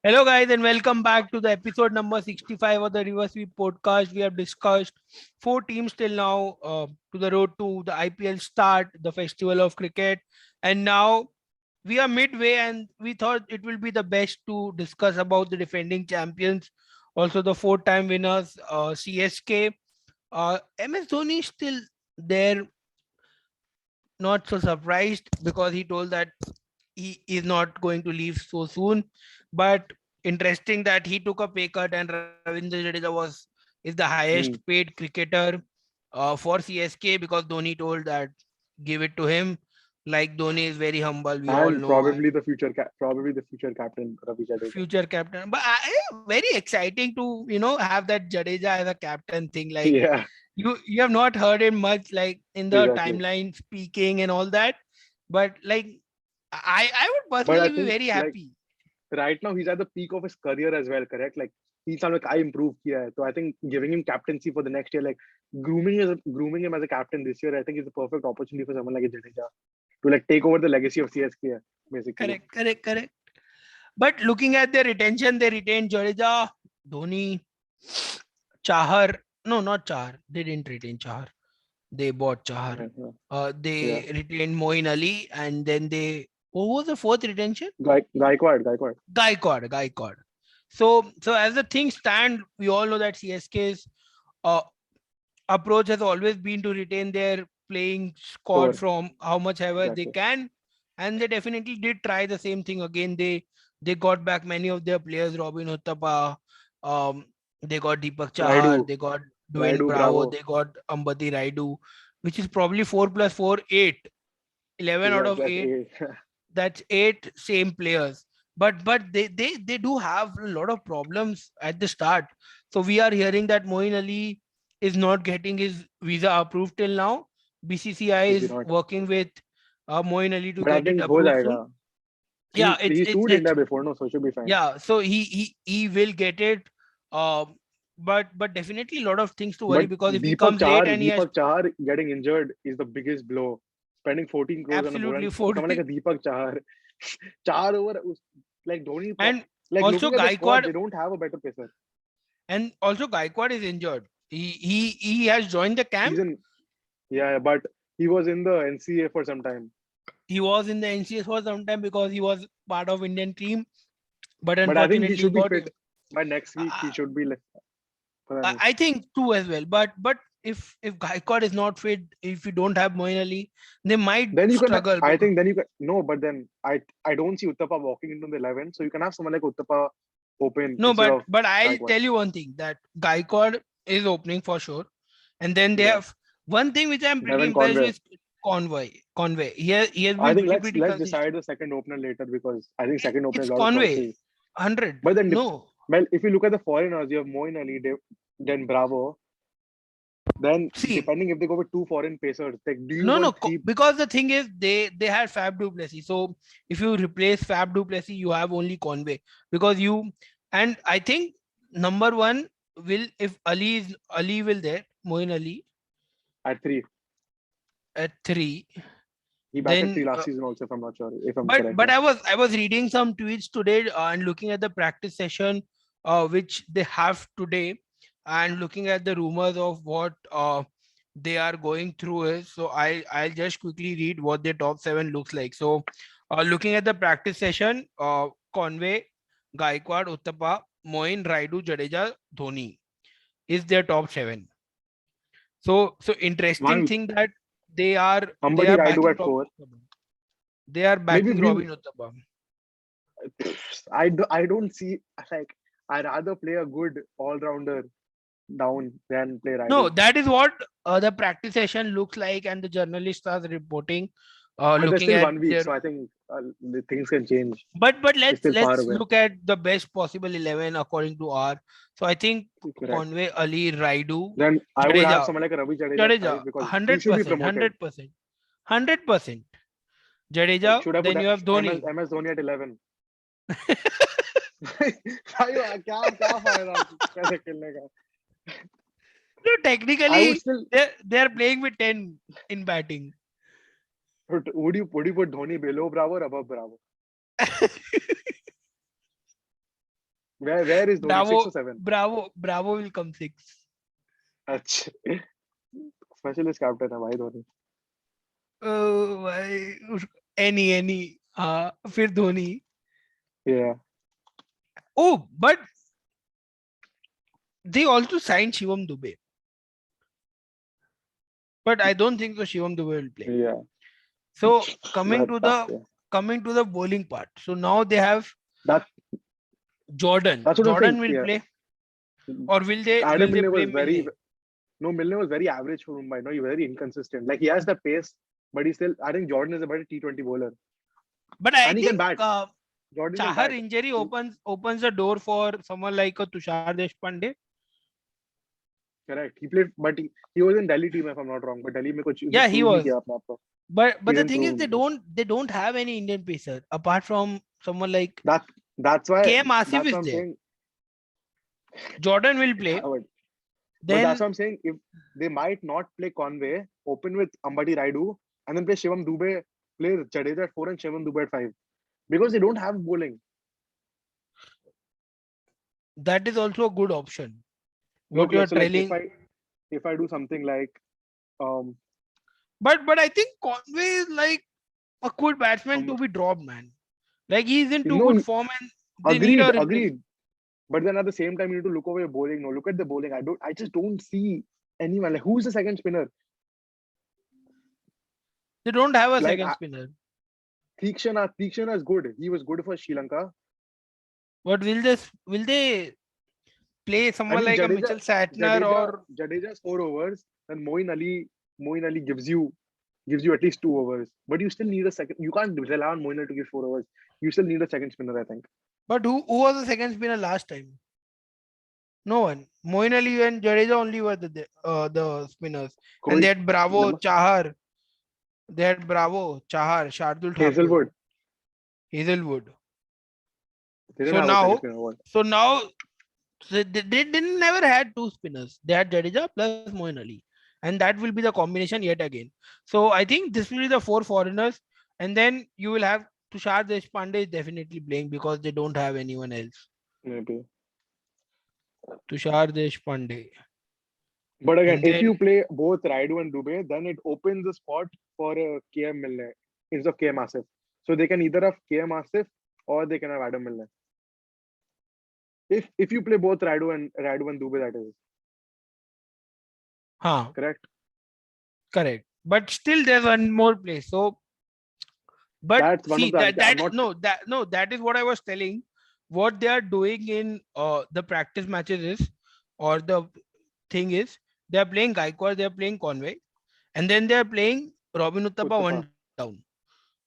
Hello, guys, and welcome back to the episode number 65 of the Reverse Sweep podcast. We have discussed four teams till now to the road to the IPL start, the festival of cricket, and now we are midway, and we thought it will be the best to discuss about the defending champions, also the four-time winners, CSK. MS Dhoni is still there, not so surprised because he told that he is not going to leave so soon. But interesting that he took a pay cut and Ravindra Jadeja is the highest Hmm. paid cricketer for CSK because Dhoni told that give it to him. Like Dhoni is very humble, we all And know, and probably the future captain Ravi Jadeja. future captain. But very exciting to have that Jadeja as a captain thing. Like Yeah, you have not heard him much like in the exactly. timeline speaking and all that, but like I would But I personally be think very like happy. right now he's at the peak of his career as well, correct? Like he's like I improved here. So I think giving him captaincy for the next year, like grooming him as a captain this year, I think is the perfect opportunity for someone like a Jadeja to like take over the legacy of CSK, basically. Correct. But looking at their retention, they retained Jadeja, Dhoni, Chahar. No, not Chahar. They didn't retain Chahar. They bought Chahar. Yeah, yeah. Yeah. They retained Moin Ali, and then they. What was the fourth retention? Gaikwad. Gaikwad. So as the things stand, we all know that CSK's uh, approach has always been to retain their playing squad Core, from how much ever they exactly. can, and they definitely did try the same thing again. They got back many of their players, Robin Uthappa, um, they got Deepak Chahar, Raidu, they got Dwayne Raidu Bravo, Bravo. they got Ambati Raidu, which is probably 4 plus 4, 8, 11 out Yes, of that's 8. a That's 8 same players. But they do have a lot of problems at the start. So we are hearing that Moin Ali is not getting his visa approved till now. BCCI maybe is not. working with Moin Ali to But I get it think ho approved soon. jayega. Yeah, He it's sued next India week. before, no, so it should be fine. Yeah, so he will get it. Um, but definitely a lot of things to worry But because if he comes late and he has Deepak Chahar getting injured is the biggest blow. Spending 14 crores on a bowler, absolutely and someone like 40, a Deepak Chahar, Char over like and like also looking at the squad, Gaikwad they don't have a better pacer. and also Gaikwad is injured. He has joined the camp. He's in yeah, but he was in the NCA for some time. He was in the NCS for some time because he was part of Indian team, but But I think he unfortunately he should be got. fit by next week. He Uh, should be like, पता नहीं. I think too as well. But if Gaikwad is not fit, if you don't have Moin Ali, they might Then you can. struggle I because think then you can no, but then I don't see Uttapa walking into the 11. So you can have someone like Uttapa open no. instead But of but I'll Gaikwad. tell you one thing that Gaikwad is opening for sure, and then they Yeah, have one thing which I'm pretty Devin impressed Conway. with Conway. He has I been think pretty let's decide consistent. the second opener later because I think second opener has It's a lot of Conway, choices. 100. But then, No, well, if you look at the foreigners, you have Moin Ali, then Bravo. Then see, depending if they go with two foreign pacers, like do you no, want three? because the thing is they had Fab Duplessis. So if you replace Fab Duplessis, you have only Conway because you and I think number one will if Ali will there Moin Ali At three? at three, He batted three then last season also, if I'm not sure, if I'm but correct. but Yeah. I was reading some tweets today and looking at the practice session which they have today and looking at the rumors of what they are going through is so I'll just quickly read what their top seven looks like. So looking at the practice session, Conway, Gaikwad, Uttapa, Moin, Raidu, Jadeja, Dhoni is their top seven. So interesting One thing that they somebody are I do backing at Robin four. Uttapa. They are Maybe backing we Robin Uttapa. I don't see like I'd rather play a good all rounder down than play No, Raidu. that is what the practice session looks like, and the journalists are reporting, But there's looking still at 1 week, their. so I think the things can change. But It's let's still far let's away. look at the best possible 11 according to our. So I think Correct. Conway, Ali, Raidu, Then I would have Jadeja, someone like a Ravi Jadeja at five Jadeja, because he hundred should be percent, promoted. 100%, 100%. Like Jadeja, should I put then you have Dhoni. MS Dhoni at 11? भाई क्या फायदा कैसे खेलने का. No, I would technically still they're playing with 10 in batting. would you put Dhoni below Bravo or above Bravo? Where is Dhoni? 6 or 7? Bravo will come 6. अच्छा. Specialist captain है भाई धोनी. भाई any हाँ फिर Dhoni. Yeah. Oh, but they also signed Shivam Dube. But I don't think so Shivam Dube will play. Yeah. So coming That's to tough. the Yeah. coming to the bowling part. So now they have That Jordan. that's what I'm Jordan saying. will Yeah. play, or will they Adam Milne play was very Milne? no Milne was very average for Mumbai. No, he's very inconsistent. Like he has the pace, but he's still. I think Jordan is a better T20 bowler, But I and he can think bat. Jordan can Chahar bat. injury opens the door for someone like a Tushar Deshpande. Correct. He played, but he was in Delhi team if I'm not wrong. But Delhi में कुछ Yeah, he prove नहीं was. किया अपने आप को. But He the didn't thing is, prove. they don't have any Indian pacer apart from someone like That's why. KM Asif That's is what I'm there. saying. Jordan will play. But Then that's what I'm saying. If they might not play Conway, open with Ambati Raidu, and then play Shivam Dube, play Jadeja at 4 and Shivam Dube at 5, because they don't have bowling. that is also a good option. No, What you are so like telling, if I do something like but I think Conway is like a good batsman to be dropped, man. Like he's in too no, good form, and they need a replacement. agreed. But then at the same time, you need to look over your bowling. No, look at the bowling. I just don't see anyone. Like who's the second spinner? They don't have a Like second spinner. Theekshana is good. He was good for Sri Lanka. But will they play someone like a Mitchell Satner or Jadeja's 4 overs, then Moeen Ali gives you at least 2 overs. But you still need a second. You can't rely on Moeen Ali to give 4 overs. You still need a second spinner, I think. But who was the second spinner last time? No one. Moeen Ali and Jadeja only were the spinners. And they had Bravo, Chahar. They had Bravo, Chahar, Shardul Thakur. Hazelwood. So now they didn't never had 2 spinners. They had Jadeja plus Moeen Ali. And that will be the combination yet again. So I think this will be the 4 foreigners. And then you will have Tushar Deshpande is definitely playing because they don't have anyone else. Maybe. Tushar Deshpande. But again, if you play both Raidu and Dube, then it opens the spot for KM Milne instead of KM Asif. So they can either have KM Asif or they can have Adam Milne. If you play both Raidu and Dube, that is. Correct. But still there's one more place. So but see that is what I was telling. What they are doing in the practice matches is, or the thing is, they are playing Gaikwad, they are playing Conway, and then they are playing Robin Uthappa one down.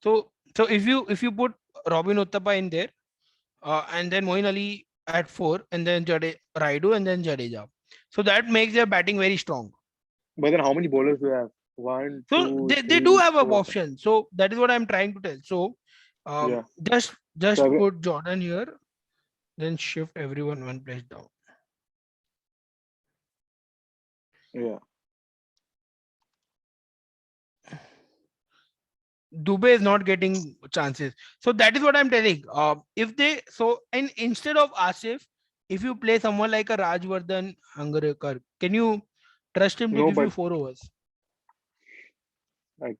So if you put Robin Uthappa in there, and then Moeen Ali at 4, and then Raidu, and then Jadeja. So that makes their batting very strong. But then how many bowlers do they have? 1, so 2, they do have an option. So that is what I'm trying to tell. So just put Jordan here, then shift everyone one place down. Yeah. Dube is not getting chances. So that is what I'm telling. And instead of Asif, if you play someone like a Rajvardhan Hangarkar, can you trust him to give you 4 overs? Right.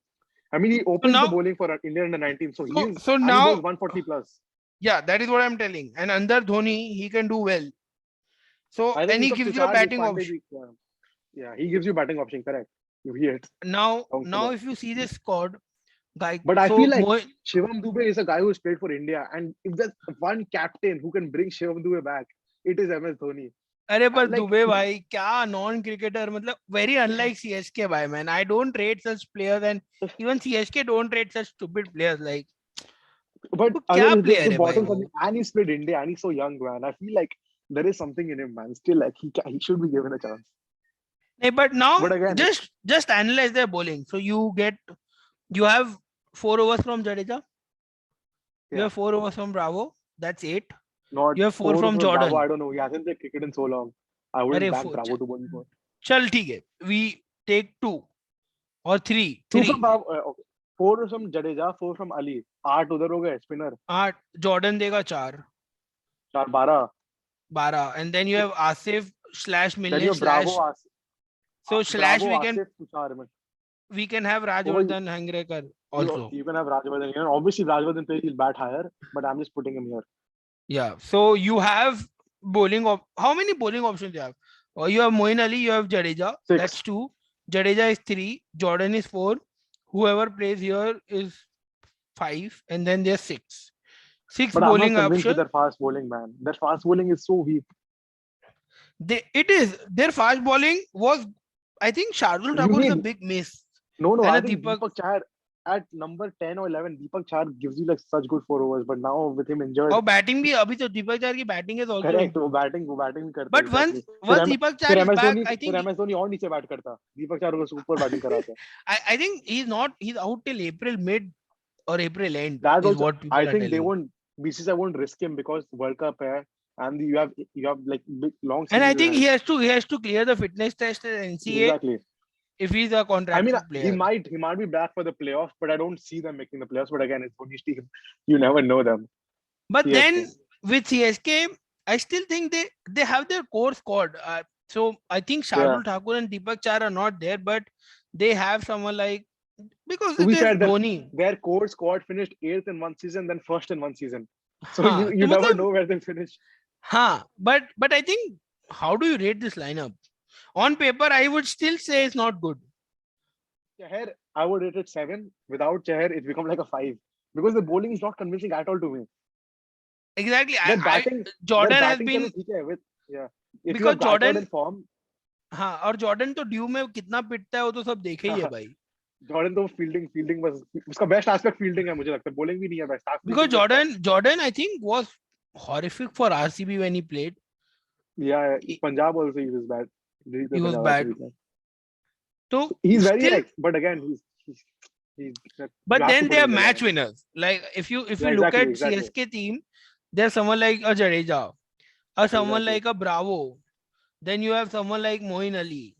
I mean, he opens the bowling for India under 19, so he goes 140 plus. Yeah, that is what I'm telling. And under Dhoni, he can do well. So and he gives you a batting option. Yeah, he gives you batting option. Correct. Now if you see this squad, but I feel like Shivam Dube is a guy who's played for India, and if there's one captain who can bring Shivam Dube back, it is MS Dhoni. अरे पर दुबे भाई क्या non cricketer मतलब very unlike CSK भाई man. I don't rate such players, and even CSK don't rate such stupid players like. But again, the bottom and he's played India and he's so young, man. I feel like there is something in him, man. Still, like he should be given a chance. But now again, just analyze their bowling. So you have 4 overs from Jadeja. You have 4 overs from Bravo. That's 8. You have 4 from Jordan. Bravo, I don't know. He hasn't played cricket in so long. I wouldn't back Bravo to bowl more. Chal, ठीक है. We take 2 or 3. 2 from Bravo. Okay. 4 from Jadeja, 4 from Ali. 8 उधर हो गए spinner. 8 Jordan देगा 4. 12. 12, and then you have Asif slash Then you Milne have Bravo, slash, so slash Bravo, Asif, Tushar. we can have Over Rajvardhan Hangrekar also. you can have Rajvardhan here. Obviously, Rajvardhan plays, he'll bat higher, but I'm just putting him here. Yeah. So you have how many bowling options you have? You have Moin Ali, you have Jadeja. That's 6. two. Jadeja is 3. Jordan is 4. Whoever plays here is 5, and then there's 6. Six But I'm not bowling convinced with option. their fast bowling, man. Their fast bowling is so weak. It is their fast bowling was. I think Shardul You Thakur is a need big miss, no. and I a think Deepak. Deepak Chahar at number 10 or 11, Deepak Chahar gives you like such good 4 overs. But now with him injured, और batting भी अभी तो दीपक चार की batting is also correct. improved. वो batting भी करता है But exactly. once Deepak Char फिर is back, I फिर think एम एस धोनी और नीचे बैट करता. दीपक चार को सुपर बैटिंग कराता. I think he's out till April mid or April end That is also, what I people are think they telling. won't. BCCI won't risk him because World Cup hai, and you have like big long And I seasons think ahead. he has to clear the fitness test at NCA Exactly. if he's a I mean, contracted player. he might be back for the playoffs, but I don't see them making the playoffs. But again, it's Dhoni's team. You never know them. But CSK. then with CSK, I still think they have their core squad. So I think Yeah. Shardul Thakur and Deepak Char are not there, but they have someone like, because To it be is fair, Dhoni. their core squad finished 8th in one season, then first in one season. So हाँ, you तो never मतलब know where they finish. हाँ, but I think, how do you rate this lineup? On paper, I would still say it's not good. Chahar, I would rate it 7. Without Chahar, it's become like a 5 because the bowling is not convincing at all to me. Exactly. Their I batting, their Jordan has batting been, चलो ठीक है with yeah. If you because have Gaikwad Jordan, in form, हाँ, और Jordan तो due में कितना पिटता है वो तो सब देखे ही है भाई. जॉर्डन तो फील्डिंग बस उसका बेस्ट एस्पेक्ट फील्डिंग है मुझे लगता है बॉलिंग भी नहीं है बेस्ट Because फील्डिंग बेस्ट है Jordan I think was horrific for RCB when he played. या He, Punjab also he was bad Delhi पे he was Punjab also bad. ही था So he's very still, like but again he's you but have to then put they him are in your match lineup winners. Like if yeah you look at exactly CSK team, there's someone like a Jadeja, or someone exactly like a Bravo. Then you have someone like Moin Ali.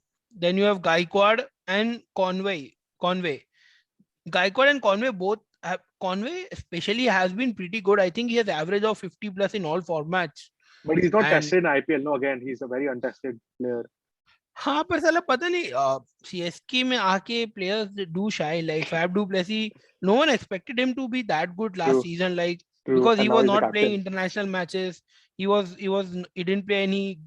Then you have Gaikwad and Conway. Gaikwad and Conway both have, Conway especially has been pretty good. I think he has average of 50 plus in all formats. but he's not And tested in IPL no again he's a very untested player हाँ, पर साला पता नहीं CSK में आके players do shy, like Fab du Plessis. No one expected him to be that good last true season, like, true because he and now was he's the not playing captain international matches. He didn't play any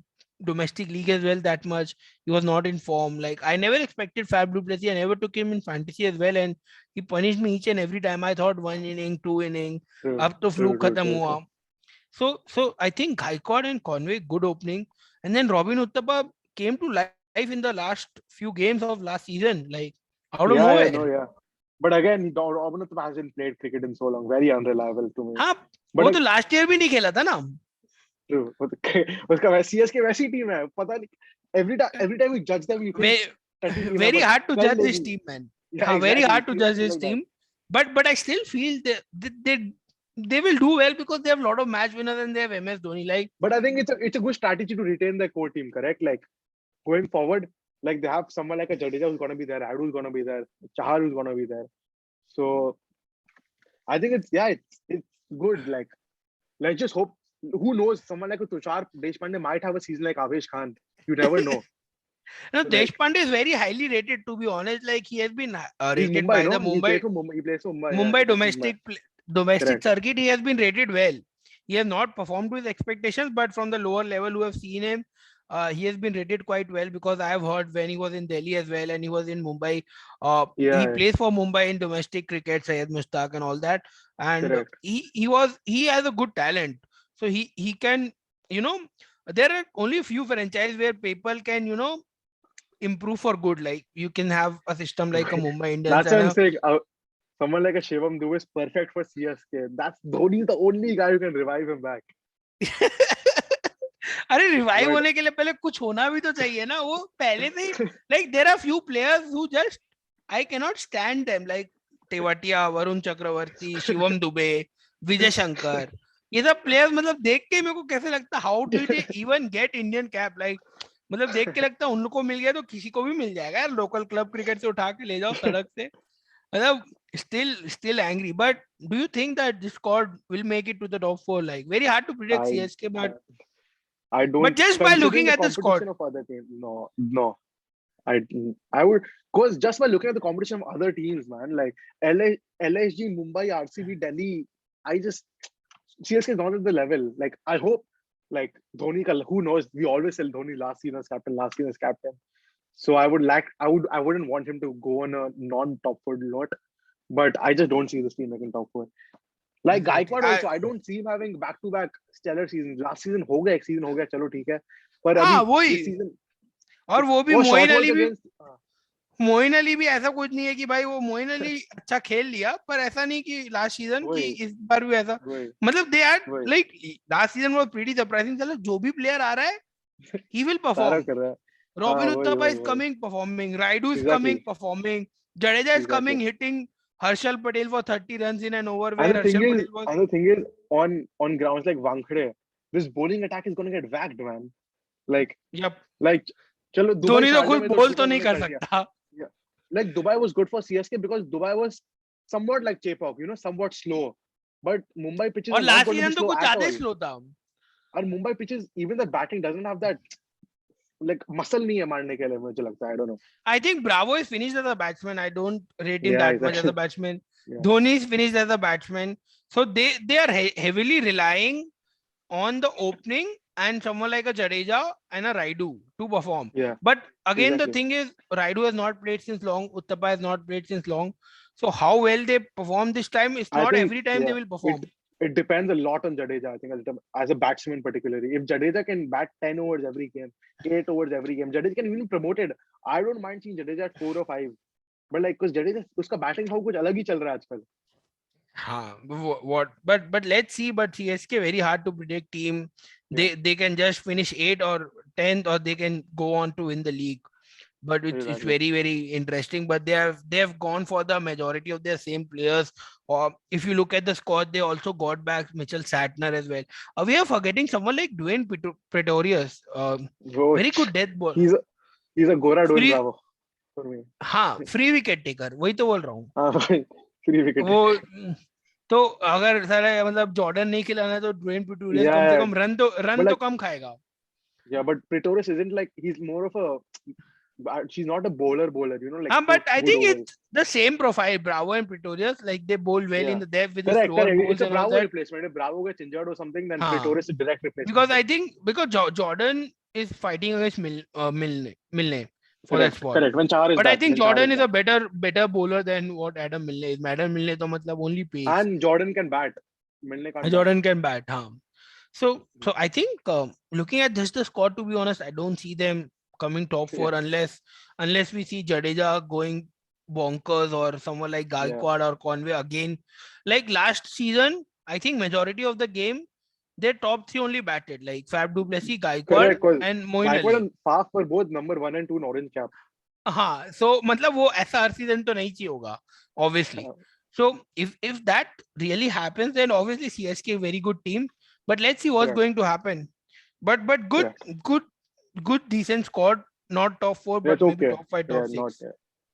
domestic league as well that much. He was not in form. Like, I never expected Fab du Plessis. I never took him in fantasy as well, and he punished me each and every time. I thought 1 inning, 2 inning, true अब तो true fluke true खत्म true, हुआ. true. So I think Gaikwad and Conway good opening, and then Robin Uttapa came to life in the last few games of last season, like out of Yeah, nowhere. no, yeah. But again, Robin Uttama hasn't played cricket in so long. Very unreliable to me. हाँ, But वो तो last year भी नहीं खेला था ना. true. उसका CSK वैसी टीम है. पता नहीं. Every time we judge them, we think touchy team है, Very but hard to very judge this lazy. team, man. Yeah, हाँ, very exactly. hard to judge Seriously this like that. team. But I still feel they will do well because they have a lot of match winners and they have MS Dhoni. Like, But I think it's a good strategy to retain their core team, correct? Like going forward, like they have someone like a Jadeja who's gonna be there, Adu who's gonna be there, Chahar who's gonna be there. So I think it's good. Like let's just hope. Who knows? Someone like a Tushar Deshpande might have a season like Avesh Khan. You never know. no, So, like Deshpande is very highly rated, to be honest. Like, he has been he's rated Mumbai, by the no? He plays Mumbai for Mumbai. He plays for Mumbai. Yeah, he Mumbai plays for Mumbai. domestic Correct. circuit. He has been rated well. He has not performed to his expectations, but from the lower level who have seen him, he has been rated quite well, because I have heard when he was in Delhi as well and he was in Mumbai. He Yeah, plays for Mumbai in domestic cricket, Syed Mushtaq and all that, and correct. he has a good talent. So he can, you know, there are only a few franchises where people can, improve for good. Like, you can have a system like a Mumbai Indians That's what and I'm a saying. Someone like a Shivam Dubey is perfect for CSK. That's Dhoni is the only guy who can revive him back. अरे revive But होने के लिए पहले कुछ होना भी तो चाहिए ना. वो पहले से ही, like, there are few players who just I cannot stand them, like Tewatia, Varun Chakravarthy, Shivam Dubey, Vijay Shankar. ये सब प्लेयर्स, मतलब देख के मेरे को कैसे लगता, how did they even get Indian cap. Like, मतलब देख के लगता उनको मिल गया तो किसी को भी मिल जाएगा यार. लोकल क्लब क्रिकेट से उठा के ले जाओ सड़क से. मतलब still angry. But do you think that this squad will make it to the top 4? Like, very hard to predict I CSK, but I don't, But just by considering looking the at the squad, competition of other teams. No. I I would, because just by looking at the competition of other teams, man, like LSG, Mumbai, RCB, Delhi, I just, CSK is not at the level. Like I hope, like Dhoni, who knows? We always tell Dhoni last season as captain, last season as captain. So I wouldn't want him to go on a non-top four lot. But I just don't see this team making top four. Like exactly. Gaikwad also, I don't see him having back-to-back stellar seasons. Last season हो गया, एक season हो गया, चलो ठीक है. पर हाँ अभी वही. this season, और वो भी वो short मोइन balls अली भी, against, मोइन अली भी ऐसा कुछ नहीं है कि भाई वो मोइन अली अच्छा खेल लिया, पर ऐसा नहीं कि लास्ट सीजन की वही इस बार भी ऐसा. वही मतलब दे आर वही like last season was pretty surprising. चलो जो भी प्लेयर आ रहा है he will सारा perform. कर रहा है. हाँ Robin वही Uthappa वही is वही coming, performing. Raidu is exactly coming, performing. Jadeja is coming, exactly. hitting Harshal Patel for 30 runs in an over And where Harshal Patel was. the thing is, on grounds like Wankhede, this bowling attack is gonna get whacked, man. Like Yep. like चलो Dubai Dhoni तो Sharjah खुद में तो बोल ठीक है तो नहीं उन्होंने कर कर दिया. सकता. Yeah. Like Dubai was good for CSK because Dubai was somewhat like Chepauk, somewhat slow. But Mumbai pitches और are not last going to be season तो slow कुछ at ज्यादा ही all. स्लो था. And Mumbai pitches, even the batting doesn't have that like muscle नहीं है मारने के लिए, मुझे लगता है. I don't know. I think Bravo is finished as a batsman. I don't rate him Yeah, that much as a exactly. batsman. Yeah. Dhoni is finished as a batsman. So they are heavily relying on the opening and someone like a Jadeja and a Raidu to perform. Yeah. But again, the Exactly. thing is, Raidu has not played since long. Uttapa has not played since long. So how well they perform this time, it's I not think every time they yeah, will perform. it depends a lot on Jadeja. I think as a batsman particularly, if Jadeja can bat 10 overs every game, 8 overs every game, Jadeja can even promoted. I don't mind seeing Jadeja at 4 or 5. But like, because Jadeja, उसका batting how कुछ अलग ही चल रहा है आजकल. What? But let's see. But CSK very hard to predict team. They can just finish 8th or 10th, or they can go on to win the league. But it's Exactly. very very interesting. But they have gone for the majority of their same players. Or if you look at the squad, they also got back Mitchell Satner as well. We are forgetting someone like Dwayne Pretorius. Bro, Very good death ball. he's a Gora Dwayne Free. Bravo for me. हाँ free wicket taker, वही तो बोल रहा हूँ. हाँ भाई, free wicket. वो तो अगर सारा मतलब जॉर्डन नहीं खिलाना है तो ड्वेन पिटूरियस कम से Yeah, कम रन but तो like कम खाएगा. yeah, but Pretorius isn't like, he's more of a, she's not a bowler, like हाँ, but I good think overs. it's the same profile, Bravo and Pretorius. Like they bowl well in Yeah. the depth with the Correct. slower It's bowls a and all Bravo that. replacement. If Bravo gets injured or something, then हाँ, Pretorius is direct replacement. because I think Jordan is fighting against Milne for that spot. Correct. When Char is But I back, think when Char Jordan is is a back. better bowler than what Adam Milne is. Adam Milne तो मतलब only pace. And Jordan can bat. Milne can't Jordan can bat. हाँ. So I think looking at just the squad, to be honest, I don't see them coming top 4 Yeah. unless we see Jadeja going bonkers or someone like Yeah. Gaikwad or Conway again. Like last season, I think majority of the game, their top 3 only batted, like Fab du Plessis, Gaikwad Correct. Because and Moin Gaikwad Ali. and Faf were both number 1 and 2 in orange cap. हाँ, so मतलब वो ऐसा हर season तो नहीं चाहिए होगा, obviously. So if that really happens, then obviously CSK very good team. But let's see what's going to happen. But good decent squad, not top 4, but Yeah, maybe okay. top 5, top 6.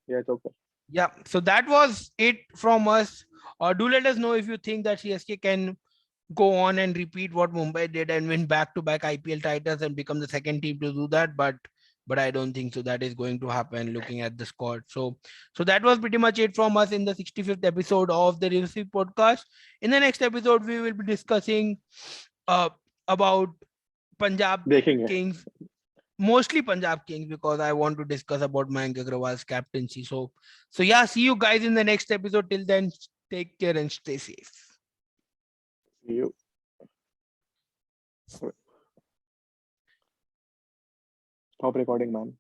Yeah, it's okay. Yeah, so that was it from us. Do let us know if you think that CSK can go on and repeat what Mumbai did and win back-to-back IPL titles and become the second team to do that. But I don't think so that is going to happen looking at the squad. So that was pretty much it from us in the 65th episode of the Review podcast. In the next episode, we will be discussing about Punjab Kings, mostly Punjab Kings, because I want to discuss about Mayank Agrawal's captaincy. So yeah, see you guys in the next episode. Till then, take care and stay safe. See you. Stop recording, man.